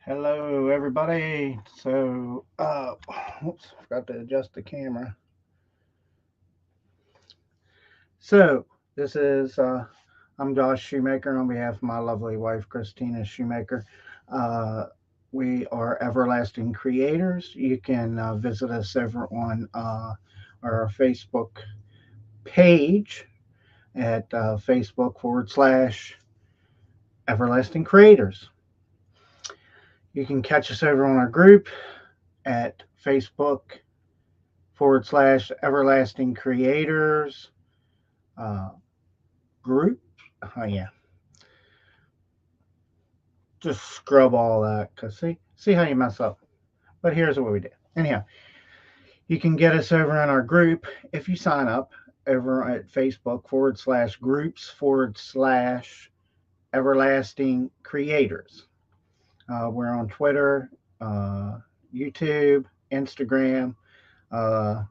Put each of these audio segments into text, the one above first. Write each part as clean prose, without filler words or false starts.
Hello, everybody. Oops, forgot to adjust the camera. So, this is, I'm Josh Shoemaker on behalf of my lovely wife, Christina Shoemaker. Uh, we are Everlasting Creators. You can visit us over on our Facebook page at Facebook.com/Everlasting Creators. You can catch us over on our group at Facebook.com/Everlasting Creators uh, group. Oh yeah, just scrub all that because see how you mess up. But here's what we did. Anyhow, you can get us over in our group if you sign up over at Facebook.com/groups/Everlasting Creators. We're on Twitter, YouTube, Instagram. Uh,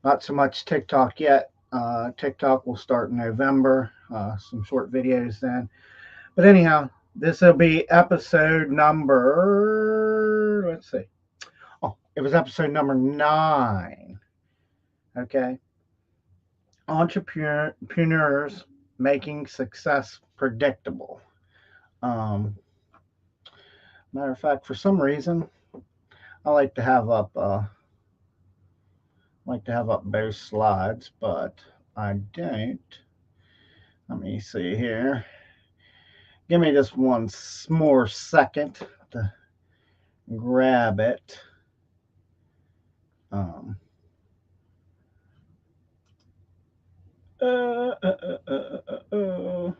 Not so much TikTok yet. TikTok will start in November. Some short videos then. But anyhow, this will be episode number. Let's see. Oh, it was episode number 9. Okay. Entrepreneurs making success predictable. Um, Matter of fact, for some reason, I like to have up both slides, but I don't. Let me see here. Give me just one more second to grab it. Um, uh, uh, uh, uh,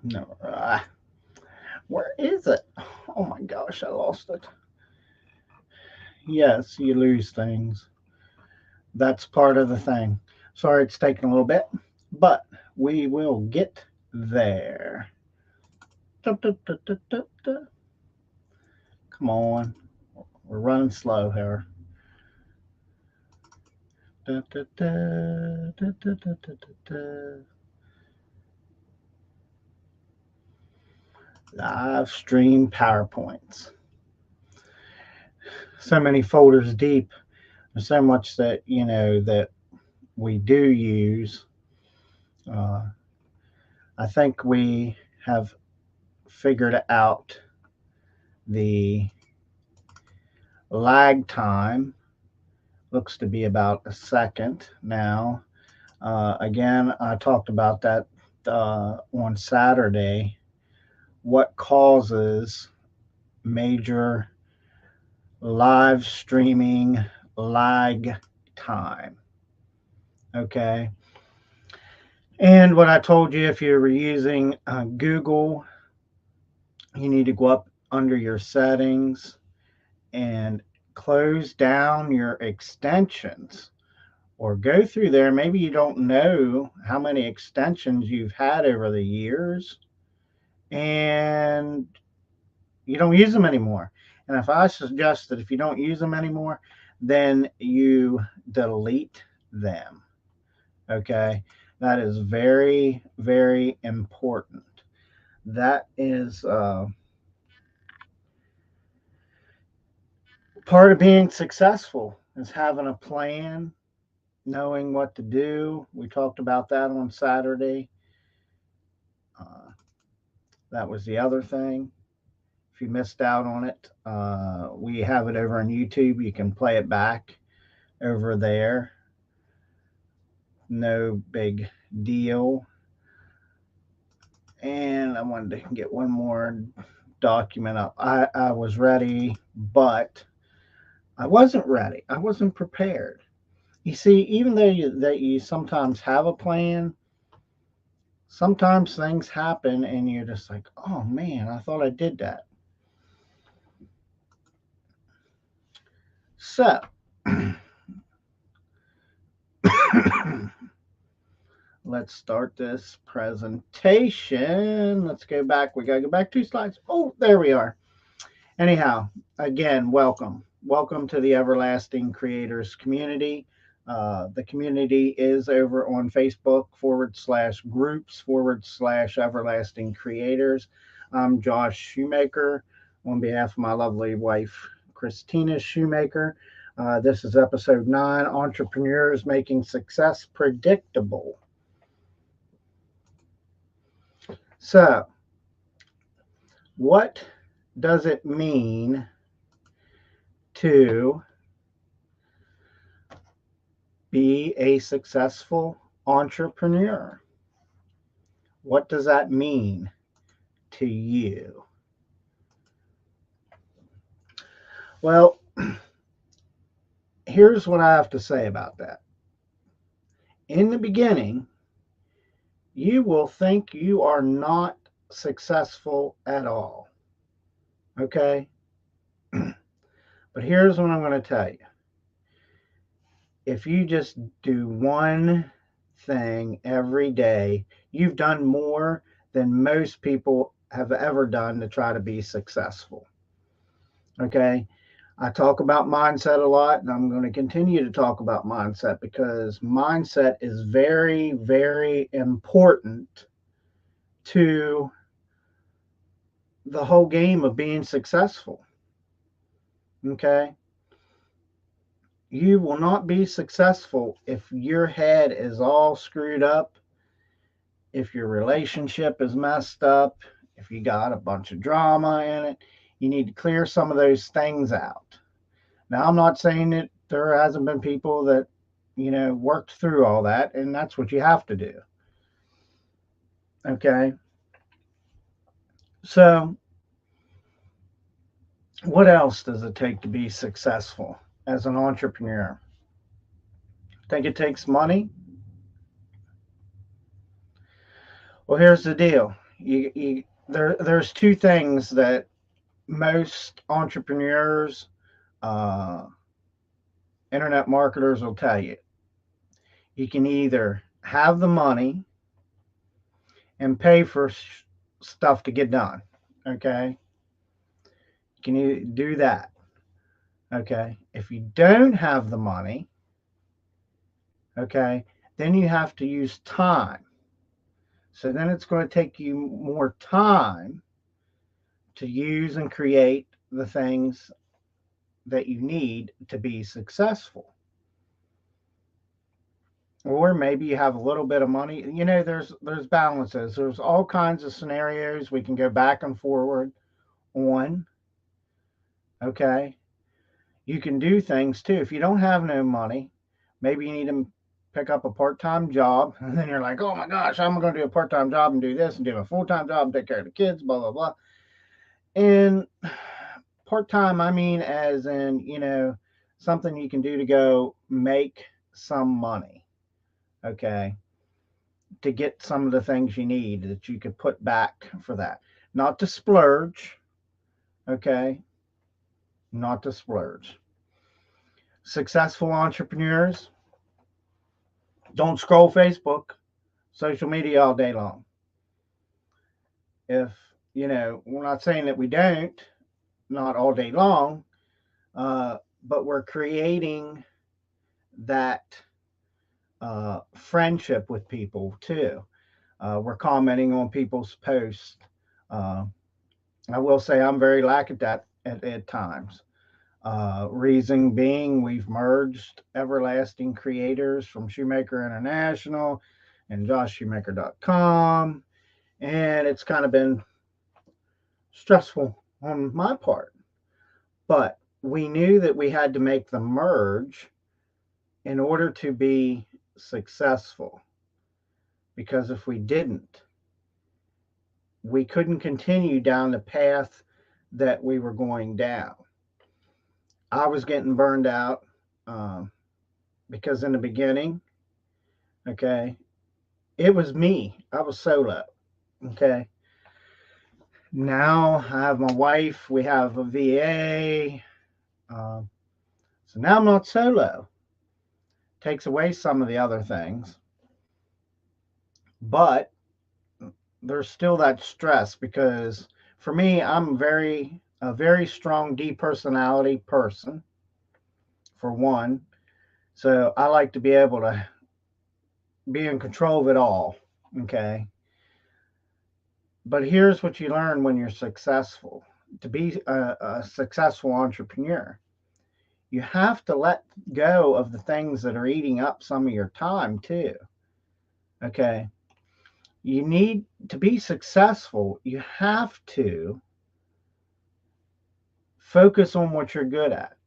no, where is it? Oh my gosh, I lost it. Yes, you lose things. That's part of the thing. Sorry it's taking a little bit, but we will get there. Da, da, da, da, da, da. Come on. We're running slow here. Da, da, da, da, da, da, da, da. Live stream PowerPoints. So many folders deep. There's so much that, that we do use. Uh, I think we have figured out the lag time. Looks to be about a second now. Again, I talked about that on Saturday. What causes major live streaming lag time? Okay. And what I told you, if you were using Google, you need to go up under your settings and close down your extensions or go through there. Maybe you don't know how many extensions you've had over the years and you don't use them anymore. And if I suggest that if you don't use them anymore, then you delete them. Okay. That is very, very important. That is part of being successful is having a plan, knowing what to do. We talked about that on Saturday. Uh, that was the other thing. If you missed out on it, we have it over on YouTube. You can play it back over there. No big deal. And I wanted to get one more document up. I was ready, but I wasn't ready. I wasn't prepared. You see, even though you sometimes have a plan, sometimes things happen and you're just like, oh man, I thought I did that. So, let's start this presentation. Let's go back. We got to go back 2 slides. Oh, there we are. Anyhow, again, welcome. Welcome to the Everlasting Creators community. The community is over on Facebook /groups /Everlasting Creators. I'm Josh Shoemaker on behalf of my lovely wife, Christina Shoemaker. This is episode 9, Entrepreneurs Making Success Predictable. So, what does it mean to be a successful entrepreneur? What does that mean to you? Well, here's what I have to say about that. In the beginning, you will think you are not successful at all. Okay? But here's what I'm going to tell you. If you just do one thing every day, you've done more than most people have ever done to try to be successful. Okay? I talk about mindset a lot, and I'm going to continue to talk about mindset because mindset is very, very important to the whole game of being successful. Okay? You will not be successful if your head is all screwed up, if your relationship is messed up, if you got a bunch of drama in it. You need to clear some of those things out. Now, I'm not saying that there hasn't been people that, worked through all that, and that's what you have to do. Okay? So, what else does it take to be successful as an entrepreneur? Think it takes money? Well, here's the deal. There's two things that most entrepreneurs, uh, internet marketers will tell you. You can either have the money and pay for stuff to get done. Okay. You can do that. Okay. If you don't have the money, okay, then you have to use time. So then it's going to take you more time to use and create the things that you need to be successful. Or maybe you have a little bit of money. There's balances. There's all kinds of scenarios we can go back and forward on. Okay. You can do things too. If you don't have no money, maybe you need to pick up a part-time job, and then you're like, oh my gosh, I'm going to do a part-time job and do this and do a full-time job and take care of the kids, blah blah blah. And part-time, I mean, as in, something you can do to go make some money. Okay. To get some of the things you need that you could put back for that. Not to splurge. Okay. Not to splurge. Successful entrepreneurs don't scroll Facebook, social media all day long. If, we're not saying that we don't, not all day long, but we're creating that friendship with people too. We're commenting on people's posts. I will say I'm very lack at that at times. Reason being, we've merged Everlasting Creators from Shoemaker International and JoshShoemaker.com, and it's kind of been stressful on my part. But we knew that we had to make the merge in order to be successful. Because if we didn't, we couldn't continue down the path that we were going down. I was getting burned out because in the beginning, okay, it was me. I was solo. Okay. Now I have my wife. We have a VA. So now I'm not solo. Takes away some of the other things. But there's still that stress because for me, I'm a very strong D personality person, for one. So I like to be able to be in control of it all. Okay. But here's what you learn when you're successful. To be a successful entrepreneur, you have to let go of the things that are eating up some of your time too. Okay. You need to be successful. You have to focus on what you're good at.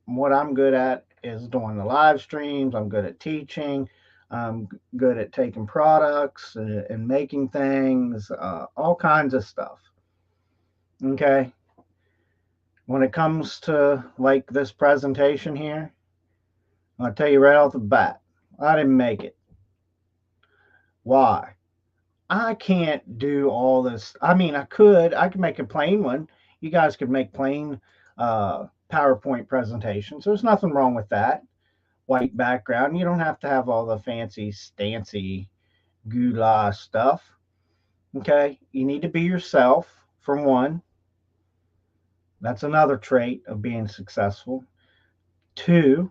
What I'm good at is doing the live streams. I'm good at teaching. I'm good at taking products and making things, all kinds of stuff. Okay. When it comes to like this presentation here, I'll tell you right off the bat, I didn't make it. Why? I can't do all this. I mean, I could make a plain one. You guys could make plain PowerPoint presentations. There's nothing wrong with that. White background. You don't have to have all the fancy, stancy, goulash stuff. Okay. You need to be yourself, for one. That's another trait of being successful. Two,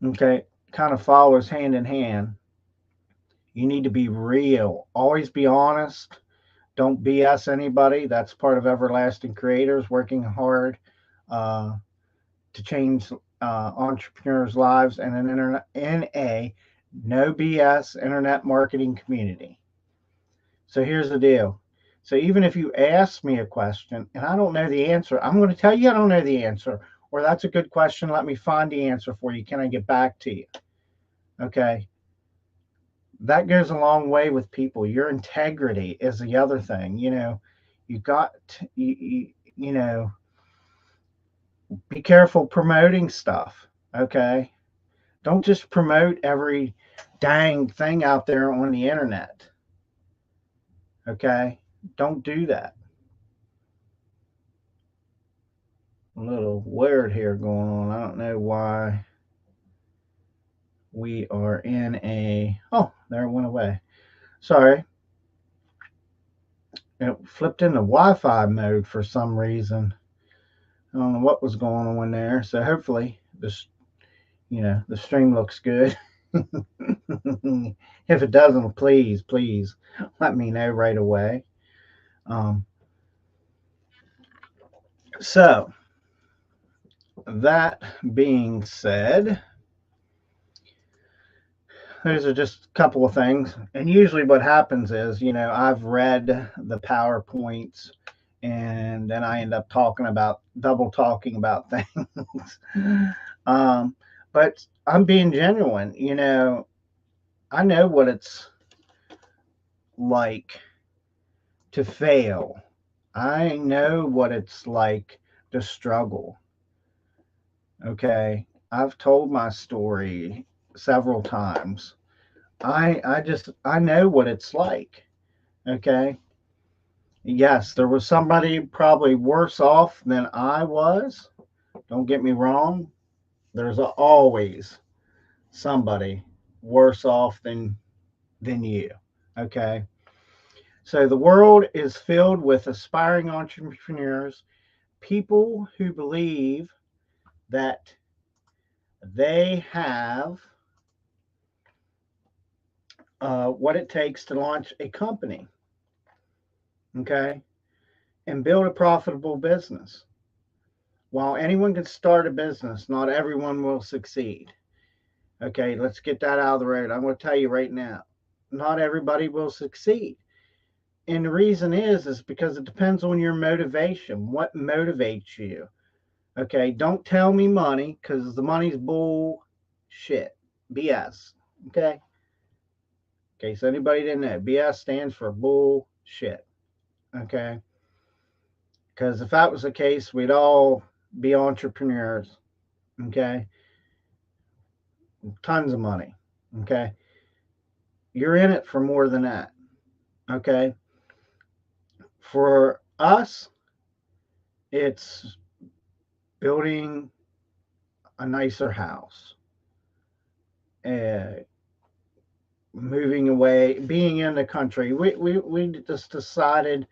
okay, kind of follows hand in hand. You need to be real. Always be honest. Don't BS anybody. That's part of Everlasting Creators, working hard uh, to change entrepreneurs' lives and in a no BS internet marketing community. So here's the deal. So even if you ask me a question and I don't know the answer, I'm going to tell you I don't know the answer, or that's a good question. Let me find the answer for you. Can I get back to you? Okay. That goes a long way with people. Your integrity is the other thing. You got you know, be careful promoting stuff. Okay. Don't just promote every dang thing out there on the internet. Okay. Don't do that. A little weird here going on. I don't know why we are in a. Oh, there it went away. Sorry. It flipped into Wi Fi mode for some reason. I don't know what was going on there. So hopefully the stream looks good. If it doesn't, please let me know right away. Um, so that being said, those are just a couple of things. And usually what happens is, I've read the PowerPoints and then I end up double talking about things. um, but I'm being genuine. I know what it's like to fail. I know what it's like to struggle. Okay. I've told my story several times. I know what it's like. Okay. Yes, there was somebody probably worse off than I was. Don't get me wrong. There's always somebody worse off than you. Okay. So the world is filled with aspiring entrepreneurs, people who believe that they have what it takes to launch a company, okay, and build a profitable business. While anyone can start a business, not everyone will succeed. Okay, let's get that out of the road. I'm going to tell you right now, not everybody will succeed. And the reason is because it depends on your motivation. What motivates you? Okay, don't tell me money because the money's bullshit. BS. Okay. Okay, so anybody didn't know, BS stands for bullshit. Okay. Because if that was the case, we'd all be entrepreneurs. Okay. Tons of money. Okay. You're in it for more than that. Okay. For us, it's building a nicer house, uh, moving away, being in the country. We just decided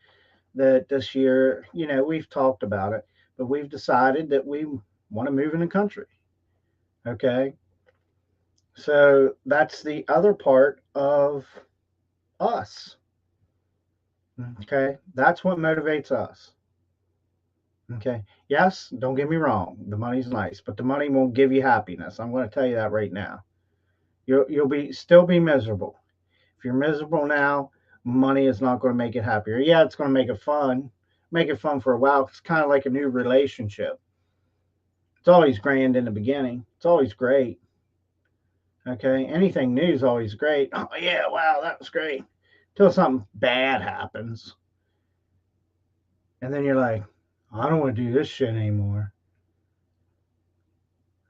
that this year, we've talked about it, but we've decided that we want to move in the country. Okay. So that's the other part of us. Okay, that's what motivates us. Okay, yes, don't get me wrong, the money's nice, but the money won't give you happiness. I'm going to tell you that right now. You'll be still be miserable. If you're miserable now, money is not going to make it happier. Yeah, it's going to make it fun for a while. It's kind of like a new relationship. It's always grand in the beginning. It's always great. Okay, anything new is always great. Oh yeah, wow, that was great. Till something bad happens, and then you're like, I don't want to do this shit anymore.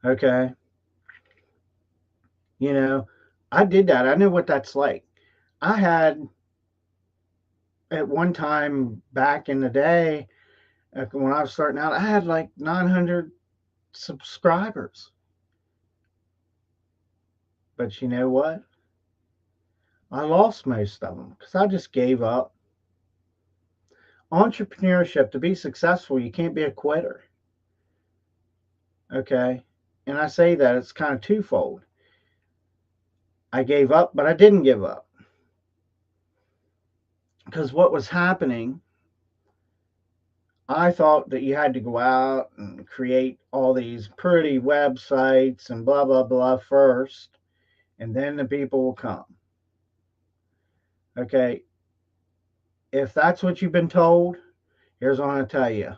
Okay, you know, I did that. I know what that's like. I had at one time back in the day when I was starting out, I had like 900 subscribers. But you know what? I lost most of them because I just gave up. Entrepreneurship, to be successful, you can't be a quitter. Okay. And I say that it's kind of twofold. I gave up, but I didn't give up. Because what was happening, I thought that you had to go out and create all these pretty websites and blah, blah, blah first, and then the people will come. Okay. If that's what you've been told, here's what I'm going to tell you.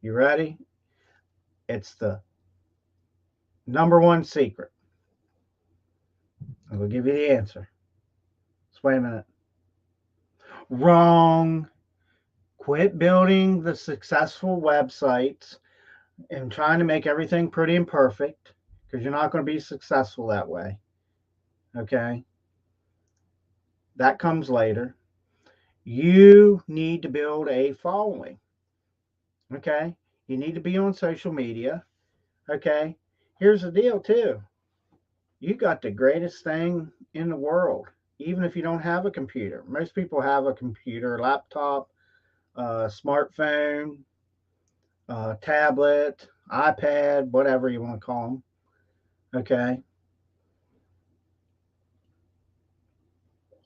You ready? It's the number one secret. I will give you the answer. Just wait a minute. Wrong. Quit building the successful websites and trying to make everything pretty and perfect because you're not going to be successful that way. Okay. That comes later. You need to build a following. Okay. You need to be on social media. Okay. Here's the deal, too. You got the greatest thing in the world, even if you don't have a computer. Most people have a computer, laptop, smartphone, tablet, iPad, whatever you want to call them. Okay.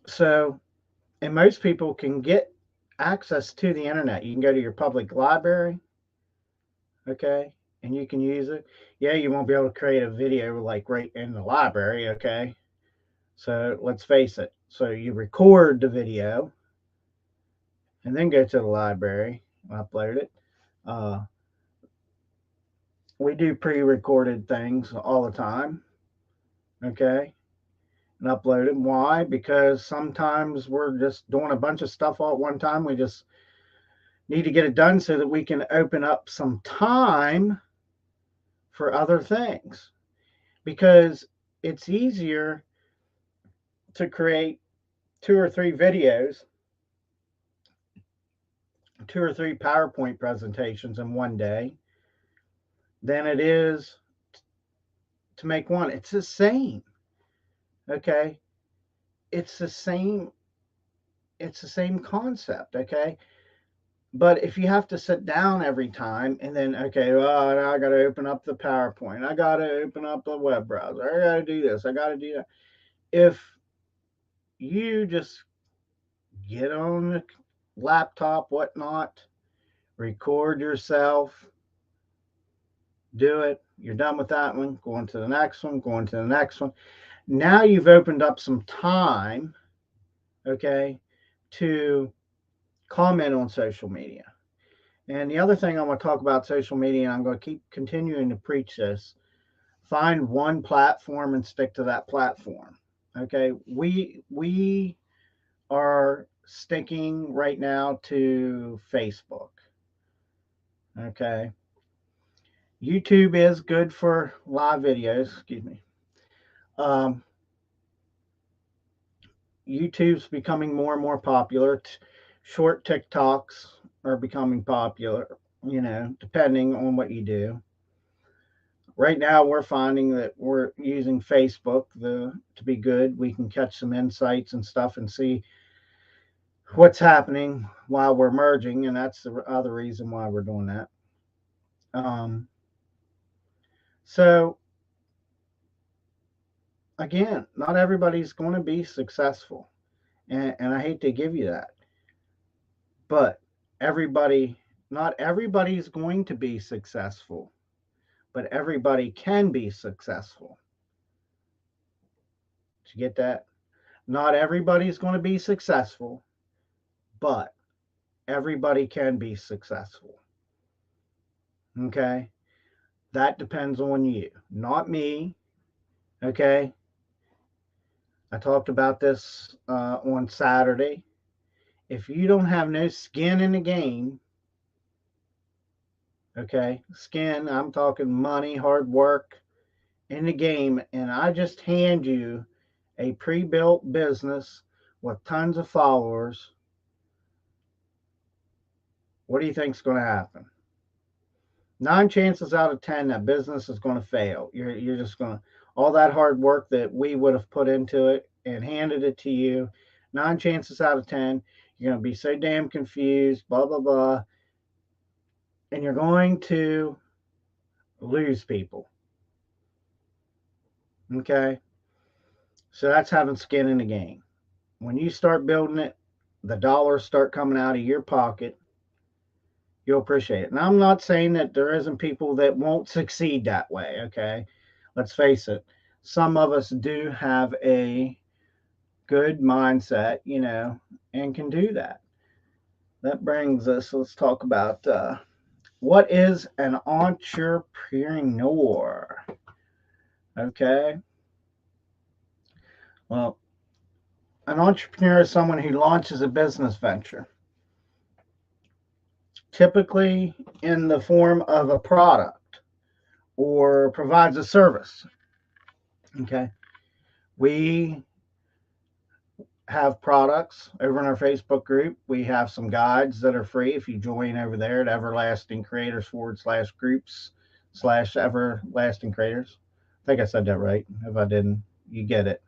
So, and most people can get access to the internet. You can go to your public library. Okay. And you can use it. Yeah, you won't be able to create a video like right in the library. Okay. So let's face it. So you record the video and then go to the library and upload it. Uh, we do pre-recorded things all the time. Okay. And upload it. Why? Because sometimes we're just doing a bunch of stuff all at one time. We just need to get it done so that we can open up some time for other things. Because it's easier to create two or three videos, two or three PowerPoint presentations in one day than it is to make one. It's the same. Okay. It's the same. It's the same concept. Okay. But if you have to sit down every time and then, okay, well, now I got to open up the PowerPoint. I got to open up the web browser. I got to do this. I got to do that. If you just get on the laptop, whatnot, record yourself, do it. You're done with that one. Going to the next one, going to the next one. Now you've opened up some time, okay, to comment on social media. And the other thing I want to talk about social media, and I'm going to keep continuing to preach this, find one platform and stick to that platform. Okay, we are sticking right now to Facebook. Okay, YouTube is good for live videos. Excuse me. Um, YouTube's becoming more and more popular. Short TikToks are becoming popular. Depending on what you do. Right now we're finding that we're using Facebook to be good. We can catch some insights and stuff and see what's happening while we're merging, and that's the other reason why we're doing that. Um, so again, not everybody's going to be successful, and I hate to give you that. But not everybody's going to be successful, but everybody can be successful. Did you get that? Not everybody's going to be successful, but everybody can be successful. Okay? That depends on you, not me. Okay? I talked about this on Saturday. If you don't have no skin in the game, okay, skin, I'm talking money, hard work in the game, and I just hand you a pre built business with tons of followers, what do you think is going to happen? 9 chances out of 10 that business is going to fail. You're just going to, all that hard work that we would have put into it and handed it to you, 9 chances out of 10, you're going to be so damn confused, blah, blah, blah, and you're going to lose people. Okay? So that's having skin in the game. When you start building it, the dollars start coming out of your pocket, you'll appreciate it. And I'm not saying that there isn't people that won't succeed that way, okay? Let's face it. Some of us do have a good mindset, and can do that. That brings us, let's talk about what is an entrepreneur? Okay. Well, an entrepreneur is someone who launches a business venture, typically in the form of a product or provides a service. Okay. We have products over in our Facebook group. We have some guides that are free if you join over there at Everlasting Creators /groups/Everlasting Creators. I think I said that right. If I didn't, you get it.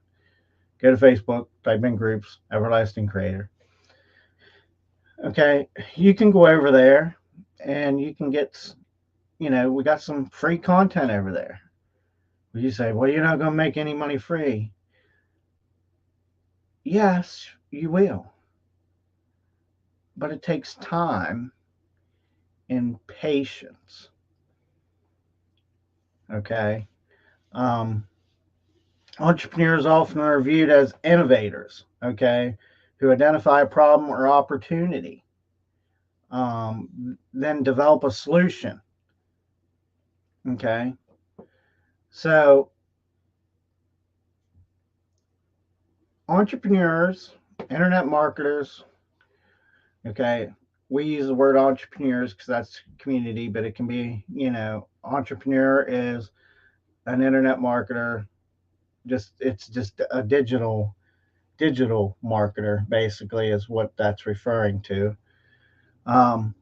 Go to Facebook, type in groups, Everlasting Creator. Okay, you can go over there and you can get, we got some free content over there. You say, well, you're not going to make any money free. Yes, you will. But it takes time and patience. Okay. Entrepreneurs often are viewed as innovators, okay, who identify a problem or opportunity, then develop a solution. Okay. So, entrepreneurs, internet marketers, okay, we use the word entrepreneurs because that's community, but it can be, entrepreneur is an internet marketer. It's just a digital marketer, basically, is what that's referring to. Um,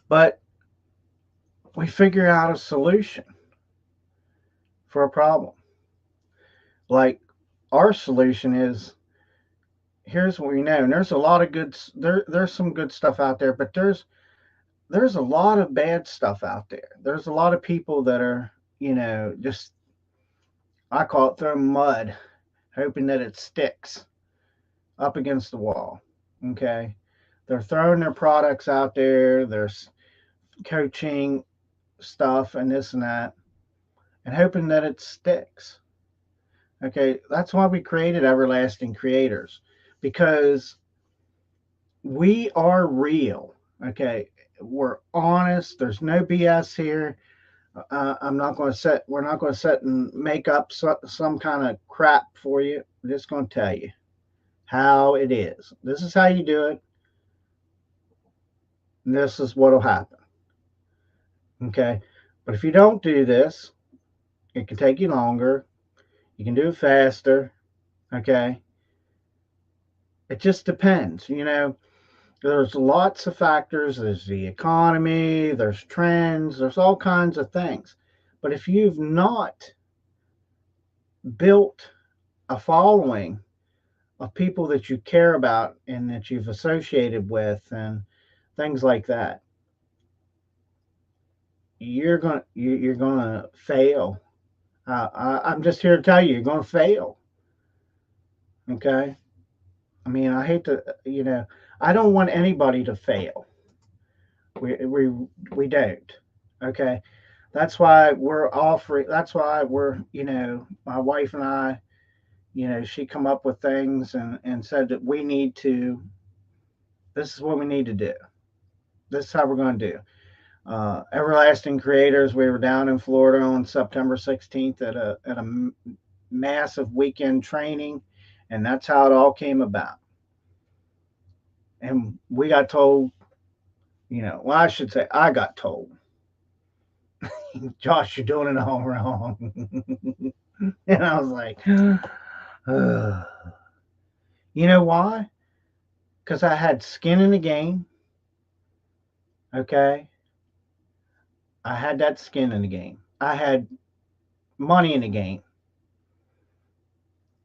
but we figure out a solution for a problem. Like our solution is, here's what we know. And there's a lot of there's some good stuff out there, but there's a lot of bad stuff out there. There's a lot of people that are, just, I call it throwing mud, hoping that it sticks up against the wall. Okay. They're throwing their products out there. There's coaching stuff and this and that, and hoping that it sticks. Okay. That's why we created Everlasting Creators, because we are real. Okay. We're honest. There's no BS here. We're not going to sit and make up some kind of crap for you. I'm just going to tell you how it is. This is how you do it. And this is what will happen. Okay. But if you don't do this, it can take you longer. You can do it faster. Okay. It just depends. There's lots of factors. There's the economy, there's trends, there's all kinds of things. But if you've not built a following of people that you care about and that you've associated with and things like that, you're gonna fail. I'm just here to tell you, you're gonna fail. Okay. I mean, I hate to, I don't want anybody to fail. We don't. Okay. That's why we're offering, that's why we're, my wife and I, she come up with things and said that this is what we need to do. This is how we're going to do. Everlasting Creators, we were down in Florida on September 16th at a massive weekend training, and that's how it all came about. And we got told, well, I should say I got told, Josh, you're doing it all wrong. And I was like, "Ugh." You know why? Because I had skin in the game. Okay. I had that skin in the game. I had money in the game.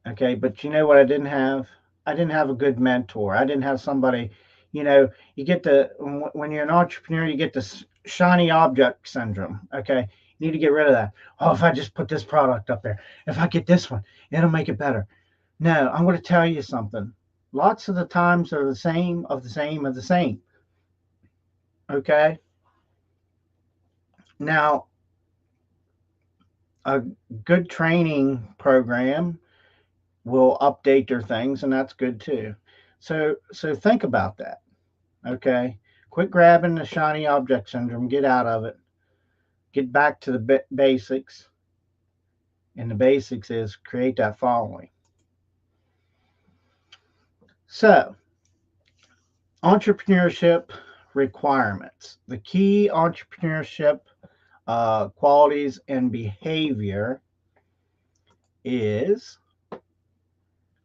Okay. But you know what I didn't have? I didn't have a good mentor. I didn't have somebody, you get when you're an entrepreneur, you get this shiny object syndrome. Okay. You need to get rid of that. Oh, if I just put this product up there, if I get this one, it'll make it better. No, I'm going to tell you something. Lots of the times are the same, of the same, of the same. Okay. Now, a good training program will update their things, and that's good too. So think about that. Okay. Quit grabbing the shiny object syndrome. Get out of it. Get back to the basics. And the basics is create that following. So, entrepreneurship requirements. The key entrepreneurship qualities and behavior is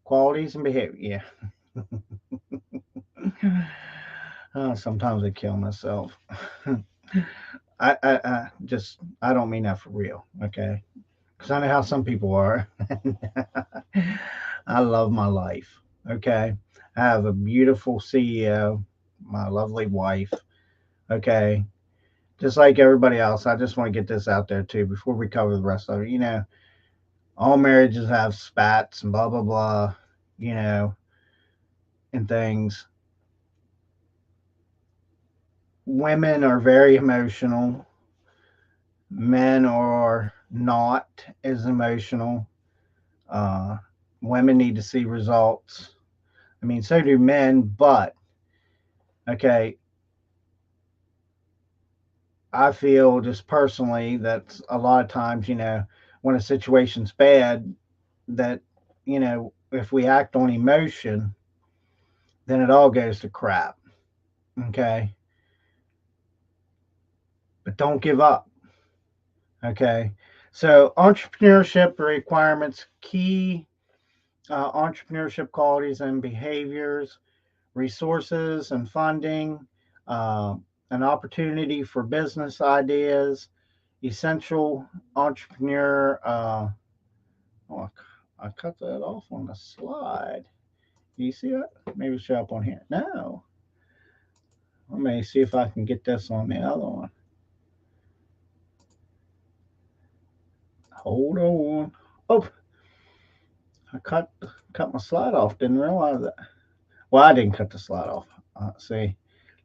qualities and behavior. Yeah. Sometimes I kill myself. I don't mean that for real. Okay. Because I know how some people are. I love my life. Okay. I have a beautiful CEO, my lovely wife. Okay. Just like everybody else, I just want to get this out there too before we cover the rest of it. All marriages have spats and blah, blah, blah, you know, and things. Women are very emotional, men are not as emotional. Uh, Women need to see results. I mean, so do men, but okay, I feel just personally that a lot of times, when a situation's bad, that, if we act on emotion, then it all goes to crap. Okay. But don't give up. Okay. So, entrepreneurship requirements, key entrepreneurship qualities and behaviors, resources and funding, uh, an opportunity for business ideas, essential entrepreneur. Oh, I cut that off on the slide. Do you see that? Maybe show up on here. No. Let me see if I can get this on the other one. Hold on. Oh, I cut my slide off. Didn't realize that. Well, I didn't cut the slide off. See,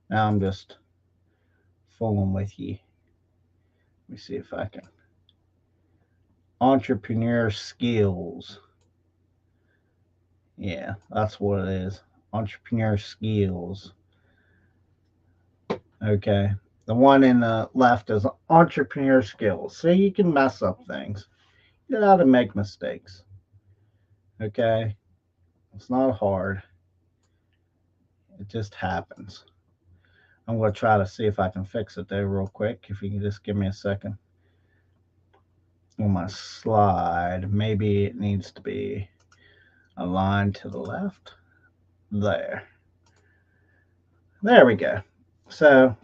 now I'm just fooling with you. Let me see if I can. Entrepreneur skills. Yeah, that's what it is. Entrepreneur skills. Okay. The one in the left is entrepreneur skills. So you can mess up things. You know how to make mistakes. Okay. It's not hard. It just happens. I'm going to try to see if I can fix it there real quick. If you can just give me a second. On my slide, maybe it needs to be aligned to the left. There. There we go. So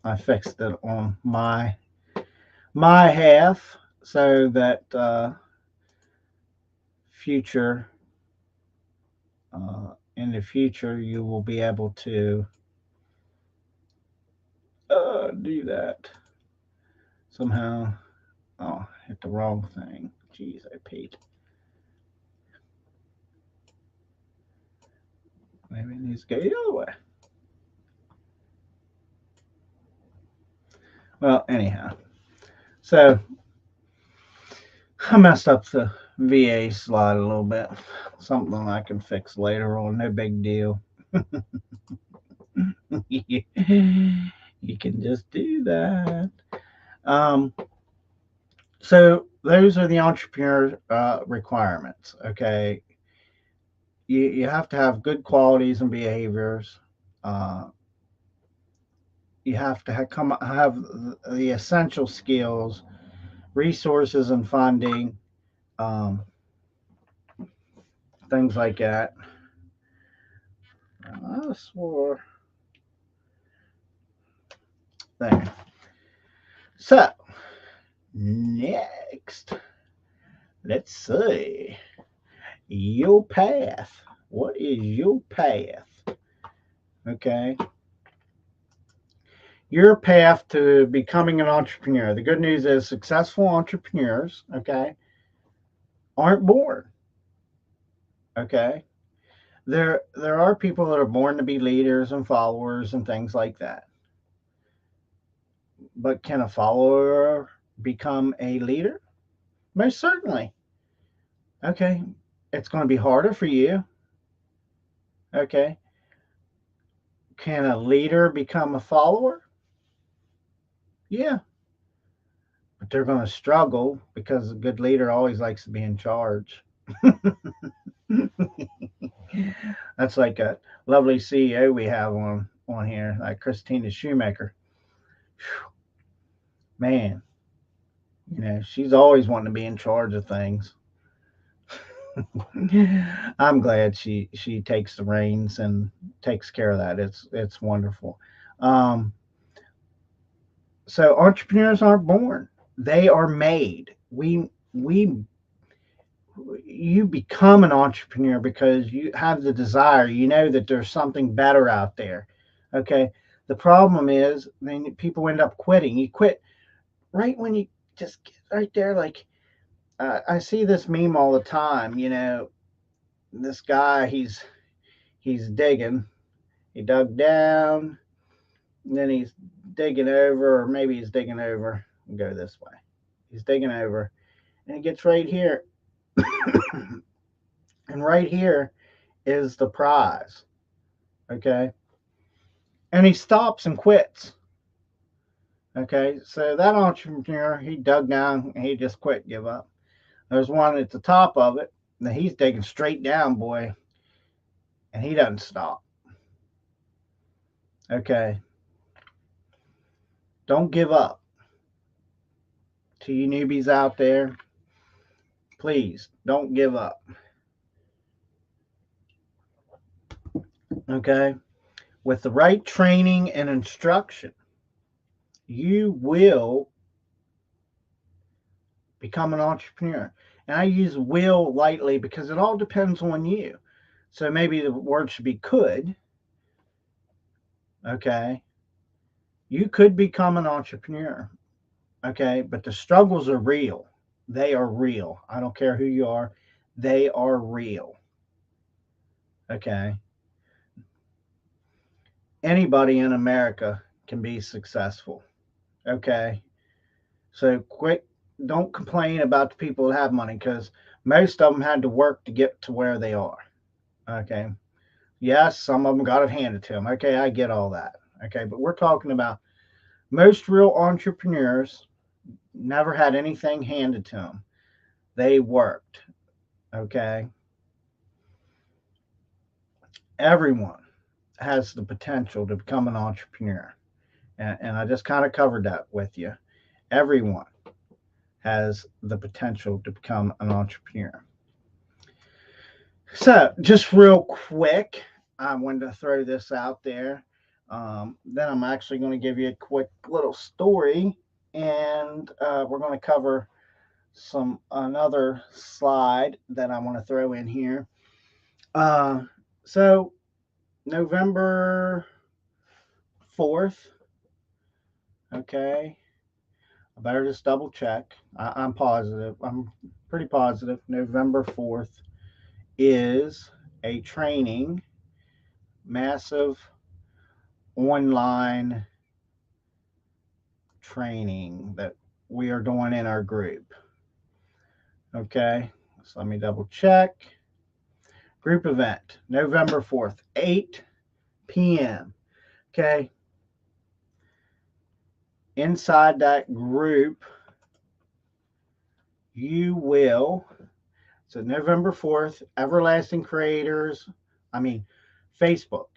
I fixed it on my half so that future in the future you will be able to do that somehow. Oh, hit the wrong thing. Jeez, I Pete. Maybe it needs to go the other way. Well, anyhow. So I messed up the VA slide a little bit. Something I can fix later on. No big deal. You can just do that. Um, so those are the entrepreneur requirements. Okay, you have to have good qualities and behaviors. Uh, you have to have the essential skills, resources, and funding, um, things like that. I swore there. So next, let's see your path. What is your path? Okay, your path to becoming an entrepreneur. The good news is successful entrepreneurs, okay, aren't born. Okay, there are people that are born to be leaders and followers and things like that. But can a follower become a leader? Most certainly. Okay, it's going to be harder for you. Okay, can a leader become a follower? Yeah, but they're going to struggle because a good leader always likes to be in charge. That's like a lovely CEO we have on here, like Christina Shoemaker. Man, she's always wanting to be in charge of things. I'm glad she takes the reins and takes care of that. It's wonderful. Um, so entrepreneurs aren't born; they are made. We you become an entrepreneur because you have the desire. You know that there's something better out there. Okay. The problem is then people end up quitting. You quit right when you just get right there. Like I see this meme all the time. This guy he's digging. He dug down, and then he's digging over, or maybe he's digging over. And go this way. He's digging over, and he gets right here, and right here is the prize. Okay, and he stops and quits. Okay, so that entrepreneur he dug down and he just quit, give up. There's one at the top of it, and he's digging straight down, boy, and he doesn't stop. Okay, don't give up. To you newbies out there, please don't give up. Okay, with the right training and instruction, you will become an entrepreneur. And I use will lightly because it all depends on you. So maybe the word should be could. Okay, you could become an entrepreneur. Okay, but the struggles are real. They are real. I don't care who you are, they are real. Okay, anybody in America can be successful. Okay, so quit. Don't complain about the people that have money because most of them had to work to get to where they are. Okay, yes, some of them got it handed to them. Okay, I get all that. Okay, but we're talking about most real entrepreneurs never had anything handed to them. They worked. Okay, everyone has the potential to become an entrepreneur. And I just kind of covered that with you. Everyone has the potential to become an entrepreneur. So, just real quick, I wanted to throw this out there. Then I'm actually going to give you a quick little story, and we're going to cover some another slide that I want to throw in here. Uh, so November 4th, okay. I better just double check. I'm positive. I'm pretty positive. November 4th is a training massive online training that we are doing in our group. Okay, so let me double check. Group event, November 4th, 8 p.m. Okay, inside that group, you will, so November 4th, Everlasting Creators, Facebook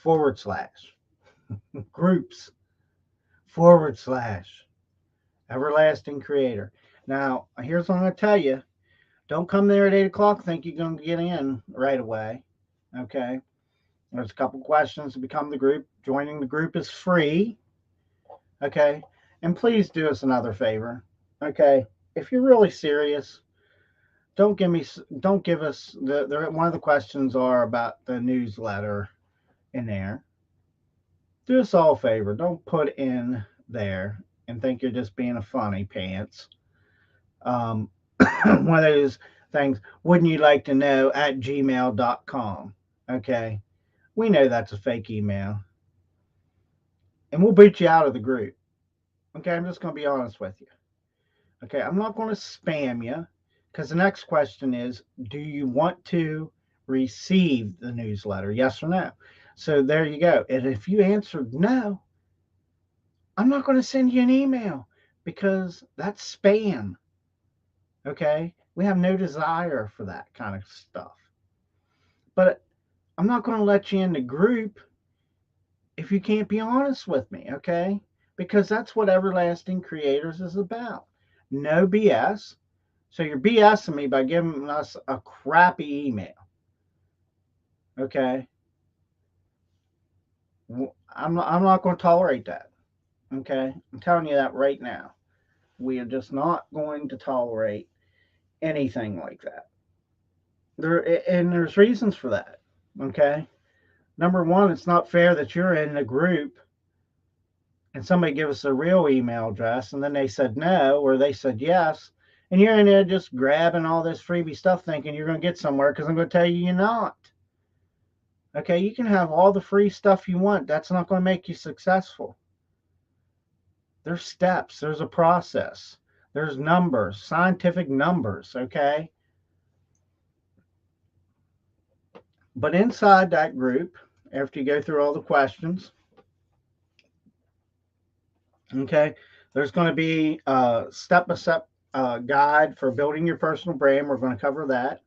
/ groups / Everlasting Creator. Now, here's what I'm going to tell you. Don't come there at 8 o'clock think you're going to get in right away. Okay. There's a couple questions to become the group. Joining the group is free. Okay. And please do us another favor. Okay. If you're really serious, don't give us one of the questions are about the newsletter in there. Do us all a favor. Don't put in there and think you're just being a funny pants. One of those things, wouldn't you like to know at gmail.com. Okay. We know that's a fake email. And we'll boot you out of the group. Okay. I'm just going to be honest with you. Okay. I'm not going to spam you because the next question is, do you want to receive the newsletter? Yes or no? So there you go. And if you answered no, I'm not going to send you an email because that's spam. Okay. We have no desire for that kind of stuff. But I'm not going to let you in the group if you can't be honest with me, okay? Because that's what Everlasting Creators is about. No BS. So you're BSing me by giving us a crappy email. Okay? I'm not going to tolerate that. Okay? I'm telling you that right now. We are just not going to tolerate anything like that. There's reasons for that. Okay? Number one, it's not fair that you're in a group and somebody give us a real email address and then they said no or they said yes, and you're in there just grabbing all this freebie stuff thinking you're going to get somewhere because I'm going to tell you you're not. Okay, you can have all the free stuff you want. That's not going to make you successful. There's steps, there's a process, there's numbers, scientific numbers, okay? But inside that group, after you go through all the questions, okay, there's going to be a step-by-step guide for building your personal brand. We're going to cover that.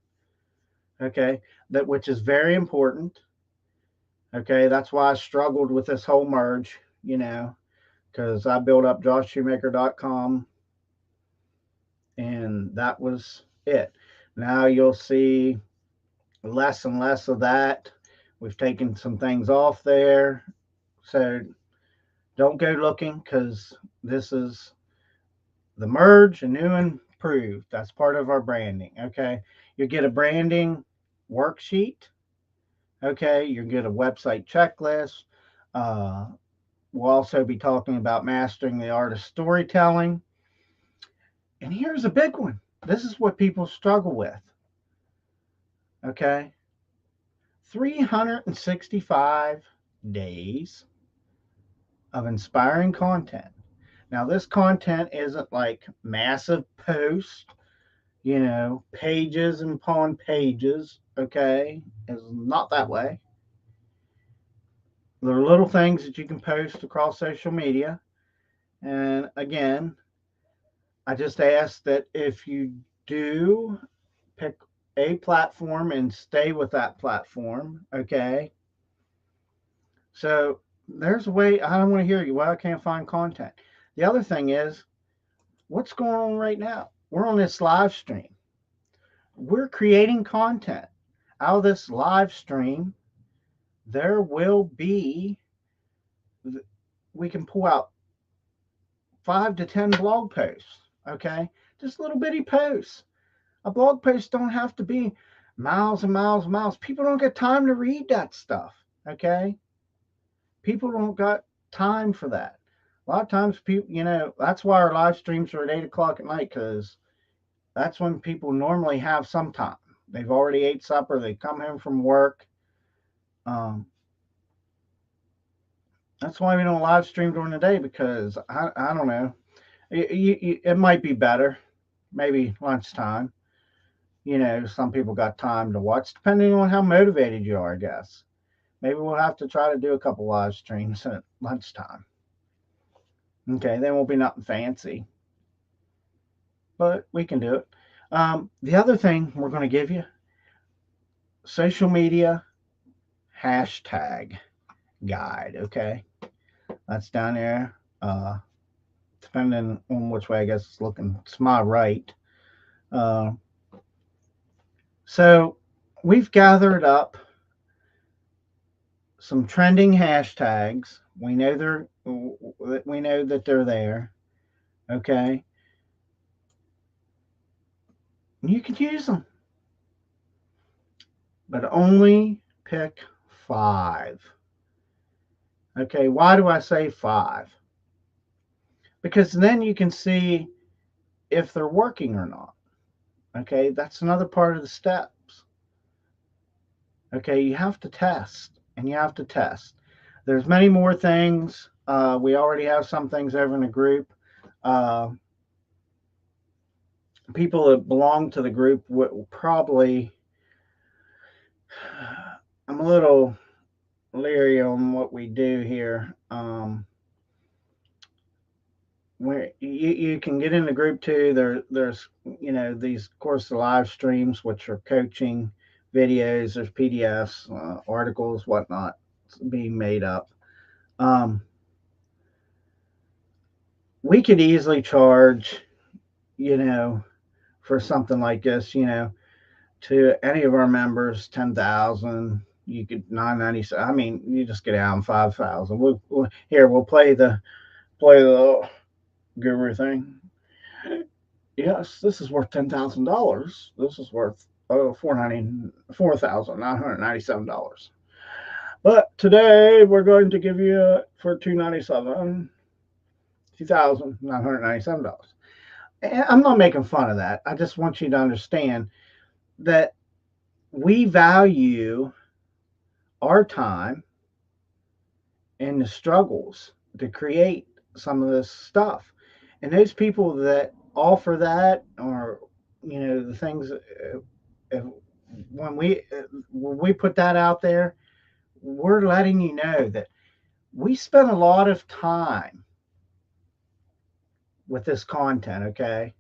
Okay, that which is very important. Okay, that's why I struggled with this whole merge, because I built up joshshoemaker.com and that was it. Now you'll see less and less of that. We've taken some things off there. So don't go looking because this is the merge, a new and improved. That's part of our branding. Okay. You get a branding worksheet. Okay. You get a website checklist. We'll also be talking about mastering the art of storytelling. And here's a big one. This is what people struggle with. Okay. 365 days of inspiring content. Now, this content isn't like massive posts, pages and upon pages, okay? It's not that way. There are little things that you can post across social media. And again, I just ask that if you do pick a platform and stay with that platform, okay? So there's a way. I don't want to hear you. Well, I can't find content. The other thing is, what's going on right now? We're on this live stream. We're creating content out of this live stream. There will be, we can pull out 5 to 10 blog posts, okay? Just little bitty posts. A blog post don't have to be miles and miles and miles. People don't get time to read that stuff, okay? People don't got time for that. A lot of times people, that's why our live streams are at 8 o'clock at night, because that's when people normally have some time. They've already ate supper. They come home from work. Um, that's why we don't live stream during the day, because I don't know. It might be better, maybe lunchtime. Some people got time to watch, depending on how motivated you are, I guess. Maybe we'll have to try to do a couple live streams at lunchtime. Okay, then won't be nothing fancy, but we can do it. The other thing we're going to give you, social media hashtag guide. Okay, that's down there. Depending on which way, I guess it's looking. It's my right. Uh, so we've gathered up some trending hashtags. We know that they're there. Okay, you can use them, but only pick 5. Okay, why do I say 5? Because then you can see if they're working or not. Okay, that's another part of the steps. Okay, you have to test, and you have to test. There's many more things. We already have some things over in the group. People that belong to the group will probably, I'm a little leery on what we do here. Where you can get in the group too. There's these, of course, the live streams, which are coaching videos. There's PDFs, articles, whatnot being made up. We could easily charge, for something like this, to any of our members 10,000. You could 997. I mean, you just get out 5,000. We'll play the guru thing. Yes, this is worth $10,000. This is worth $4,997. But today we're going to give you for $2,997. I'm not making fun of that. I just want you to understand that we value our time and the struggles to create some of this stuff. And those people that offer that, or the things, when we put that out there, we're letting you know that we spend a lot of time with this content. Okay,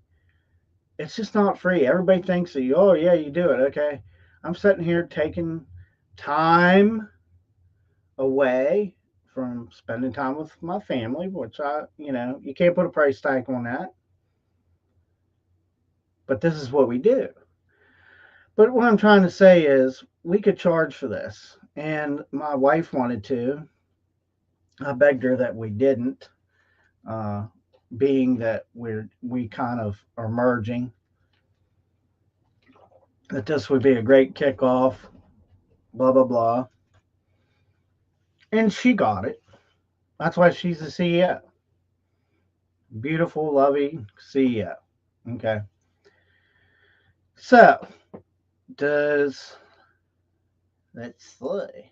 it's just not free. Everybody thinks that, oh yeah, you do it. Okay, I'm sitting here taking time away from spending time with my family, which you can't put a price tag on that. But this is what we do. But what I'm trying to say is we could charge for this. And my wife wanted to. I begged her that we didn't, being that we kind of are merging, that this would be a great kickoff, blah, blah, blah. And she got it. That's why she's the CEO. Beautiful, loving CEO. Okay. So, let's see.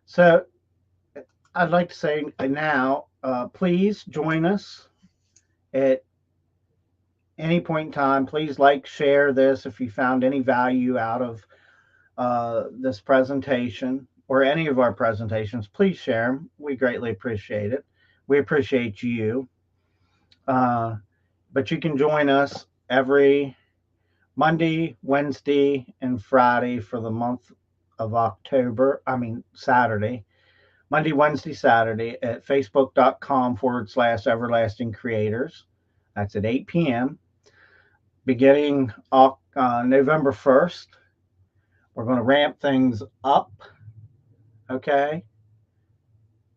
So, I'd like to say now, please join us at any point in time. Please share this if you found any value out of this presentation or any of our presentations. Please share them. We greatly appreciate it. We appreciate you. But you can join us every Monday, Wednesday, and Friday for the month of October. Saturday. Monday, Wednesday, Saturday at facebook.com/everlasting creators. That's at 8 p.m. Beginning November 1st. We're going to ramp things up. Okay.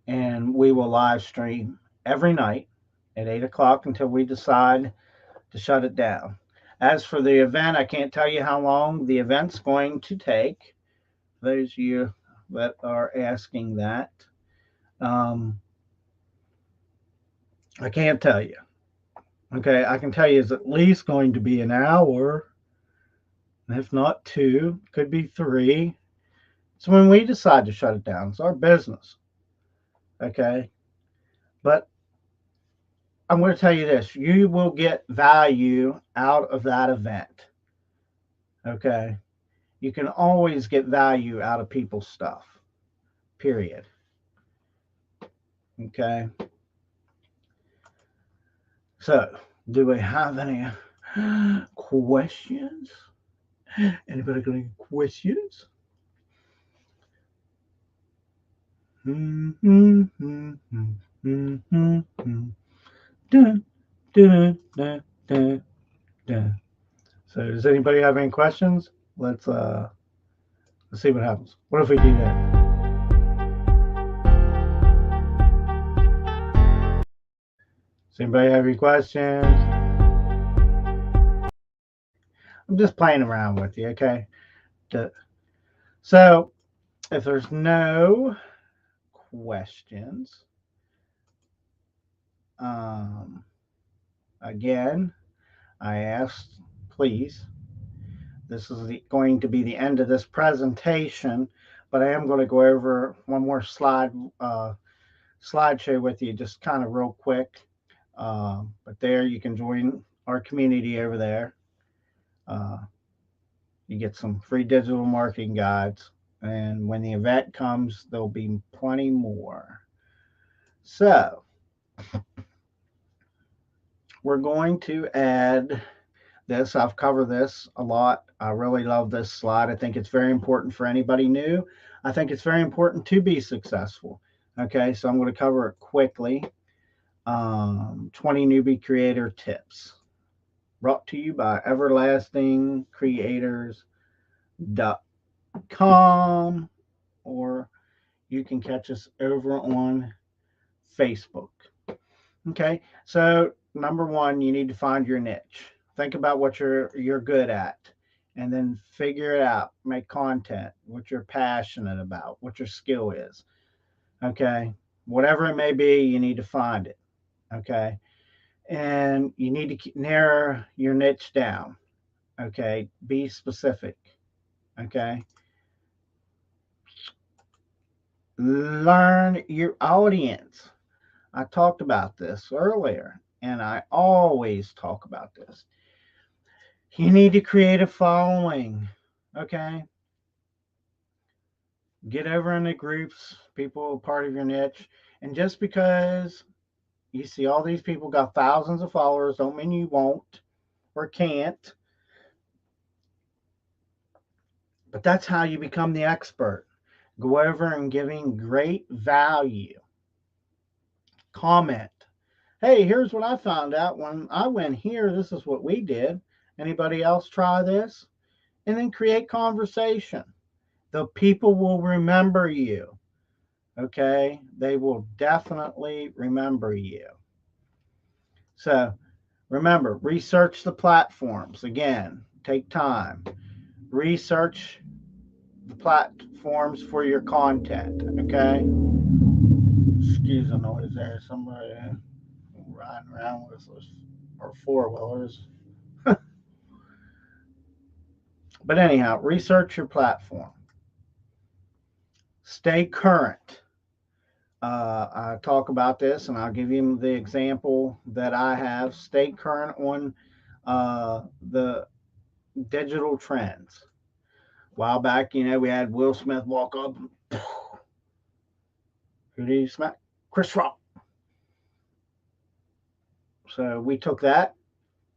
And we will live stream every night at 8 o'clock until we decide to shut it down. As for the event, I can't tell you how long the event's going to take. Those of you that are asking that, I can't tell you. Okay, I can tell you it's at least going to be an hour, if not 2, could be 3, So when we decide to shut it down, it's our business. Okay. But I'm going to tell you this, you will get value out of that event. Okay. You can always get value out of people's stuff, period. Okay. So, do we have any questions? Anybody got any questions? Dun, dun, dun, dun, dun. So, does anybody have any questions? Let's see what happens. What if we do that? Does anybody have any questions? I'm just playing around with you, okay? So, if there's no questions, um, again, I asked, please, this is going to be the end of this presentation, but I am going to go over one more slideshow with you, just kind of real quick. But there you can join our community over there. Uh, you get some free digital marketing guides, and when the event comes, there'll be plenty more. So we're going to add this. I've covered this a lot. I really love this slide. I think it's very important for anybody new. I think it's very important to be successful. Okay, so I'm going to cover it quickly. 20 newbie creator tips brought to you by everlastingcreators.com, or you can catch us over on Facebook. Okay, so number one, you need to find your niche. Think about what you're good at, and then figure it out. Make content, what you're passionate about, what your skill is. Okay, whatever it may be, you need to find it. Okay, and you need to narrow your niche down. Okay, be specific. Okay, learn your audience. I talked about this earlier, and I always talk about this. You need to create a following. Okay, get over in the groups, people part of your niche, and just because you see all these people got thousands of followers, don't mean you won't or can't. But that's how you become the expert. Go over and giving great value. Comment. Hey, here's what I found out when I went here. This is what we did. Anybody else try this? And then create conversation. The people will remember you. Okay? They will definitely remember you. So remember, research the platforms. Again, take time. Research the platforms for your content. Okay? Excuse the noise there. Somebody riding around with us or four wheelers. But anyhow, research your platform. Stay current. I talk about this, and I'll give you the example that I have. Stay current on the digital trends. A while back, we had Will Smith walk up. Who did he smack? Chris Rock. So we took that.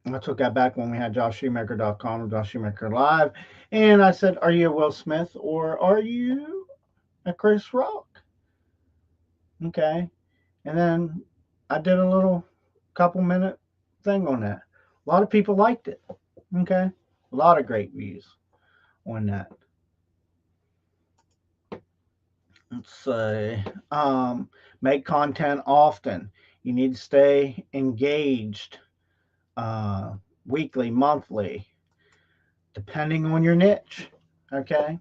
I took that back when we had JoshShoemaker.com and Josh Shoemaker Live. And I said, are you a Will Smith or are you a Chris Rock? Okay. And then I did a little couple-minute thing on that. A lot of people liked it. Okay. A lot of great views on that. Let's say, make content often. You need to stay engaged weekly, monthly, depending on your niche. Okay.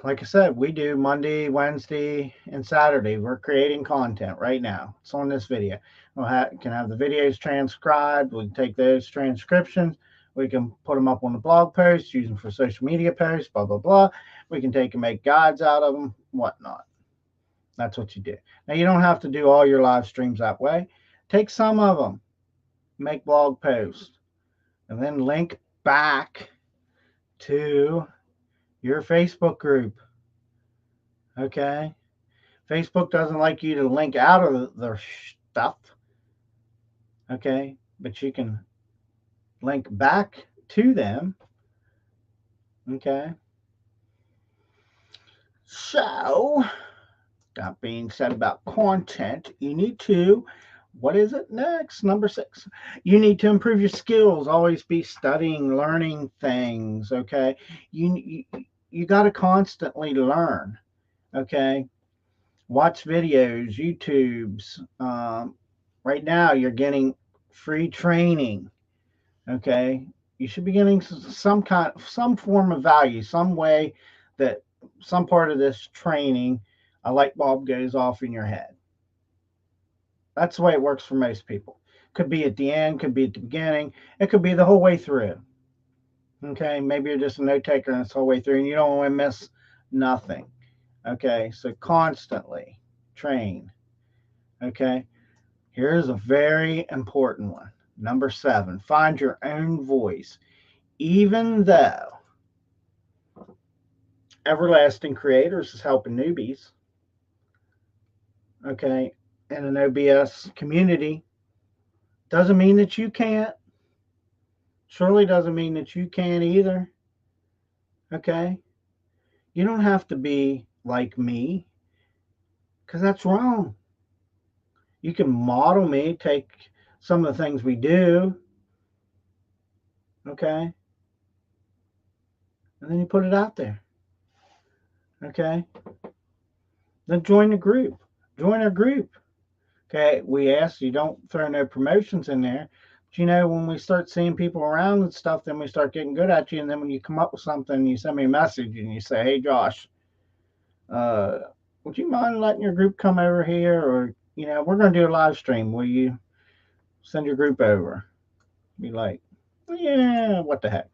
Like I said, we do Monday, Wednesday, and Saturday. We're creating content right now. It's on this video. Can have the videos transcribed. We can take those transcriptions. We can put them up on the blog posts, use them for social media posts, blah, blah, blah. We can take and make guides out of them, whatnot. That's what you do. Now, you don't have to do all your live streams that way. Take some of them, make blog posts, and then link back to your Facebook group. Okay? Facebook doesn't like you to link out of their stuff. Okay? But you can link back to them. Okay? So, that being said about content, you need to, what is it next? Number 6. You need to improve your skills. Always be studying, learning things. Okay? You got to constantly learn. Okay? Watch videos, YouTubes. Right now, you're getting free training. Okay, you should be getting some form of value, some way that some part of this training, a light bulb goes off in your head. That's the way it works for most people. Could be at the end, could be at the beginning, it could be the whole way through. Okay, maybe you're just a note taker and it's the whole way through, and you don't want to miss nothing. Okay, so constantly train. Okay, here's a very important one. Number 7, find your own voice. Even though Everlasting Creators is helping newbies, okay, in an OBS community, doesn't mean that you can't. Surely doesn't mean that you can't either. Okay, you don't have to be like me, because that's wrong. You can model me, take some of the things we do, okay, and then you put it out there. Okay, then join the group. Join our group. Okay, we ask you don't throw no promotions in there. But when we start seeing people around and stuff, then we start getting good at you. And then when you come up with something, you send me a message and you say, "Hey, Josh, would you mind letting your group come over here? Or, we're going to do a live stream. Will you send your group over?" Be like, "Yeah, what the heck?"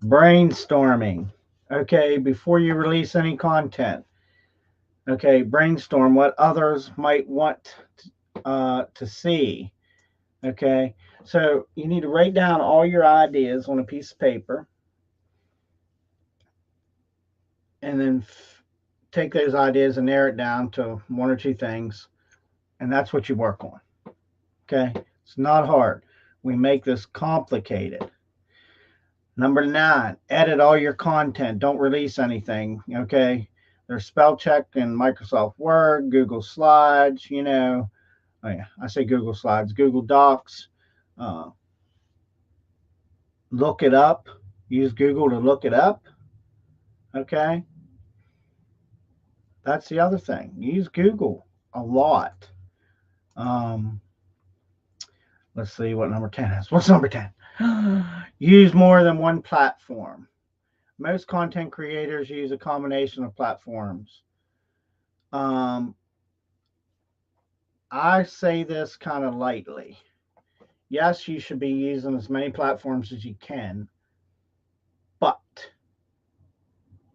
Brainstorming. Okay, before you release any content. Okay, brainstorm what others might want to see. Okay, so you need to write down all your ideas on a piece of paper, and then take those ideas and narrow it down to 1 or 2 things, and that's what you work on. Okay, it's not hard. We make this complicated. Number 9, edit all your content. Don't release anything. Okay, there's spell check in Microsoft Word, Google Slides. Oh yeah, I say Google Slides, Google Docs. Look it up. Use Google to look it up. Okay. That's the other thing. Use Google a lot. Let's see what number 10 is. What's number 10? Use more than one platform. Most content creators use a combination of platforms. I say this kind of lightly. Yes, you should be using as many platforms as you can, but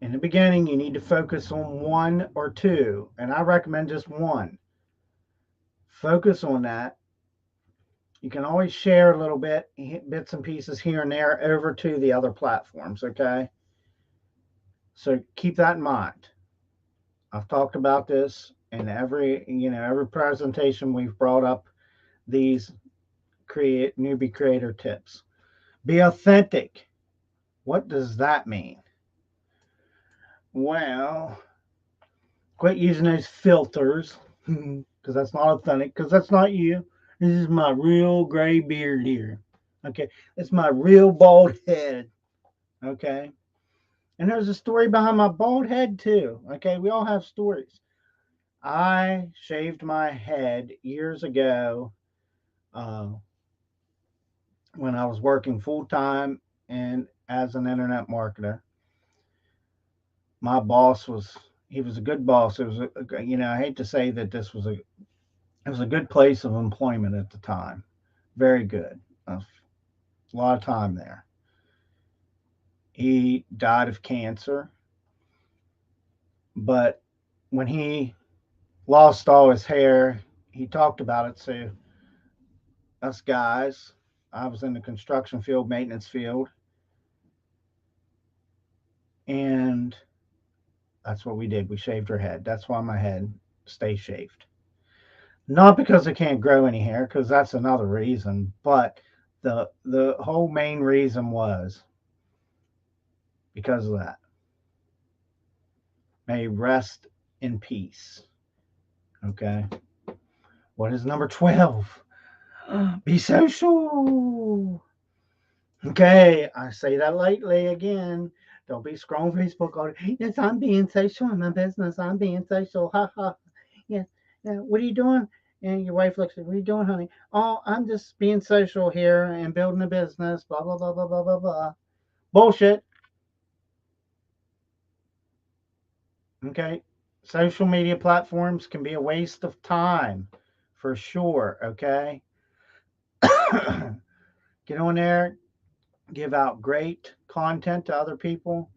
in the beginning, you need to focus on 1 or 2, and I recommend just 1. Focus on that. You can always share a little bit, bits and pieces here and there over to the other platforms, okay? So keep that in mind. I've talked about this in every presentation. We've brought up these newbie creator tips. Be authentic. What does that mean? Well, quit using those filters, because that's not authentic, because that's not you. This is my real gray beard here. Okay, it's my real bald head. Okay, and there's a story behind my bald head too. Okay, we all have stories. I shaved my head years ago when I was working full time and as an internet marketer. My boss he was a good boss. It was I hate to say that it was a good place of employment at the time. Very good. A lot of time there. He died of cancer, but when he lost all his hair, he talked about it. So, us guys, I was in the construction field, maintenance field, and that's what we did. We shaved our head. That's why my head stays shaved. Not because I can't grow any hair, because that's another reason, but the whole main reason was because of that. May rest in peace. Okay. What is number 12? Be social. Okay, I say that lightly again. Don't be scrolling Facebook all day. Yes, I'm being social in my business. I'm being social. Ha ha. Yes. Yeah. What are you doing? And your wife looks at, what are you doing, honey? Oh, I'm just being social here and building a business. Blah blah blah blah blah blah blah. Bullshit. Okay. Social media platforms can be a waste of time for sure. Okay. Get on there, give out great content to other people,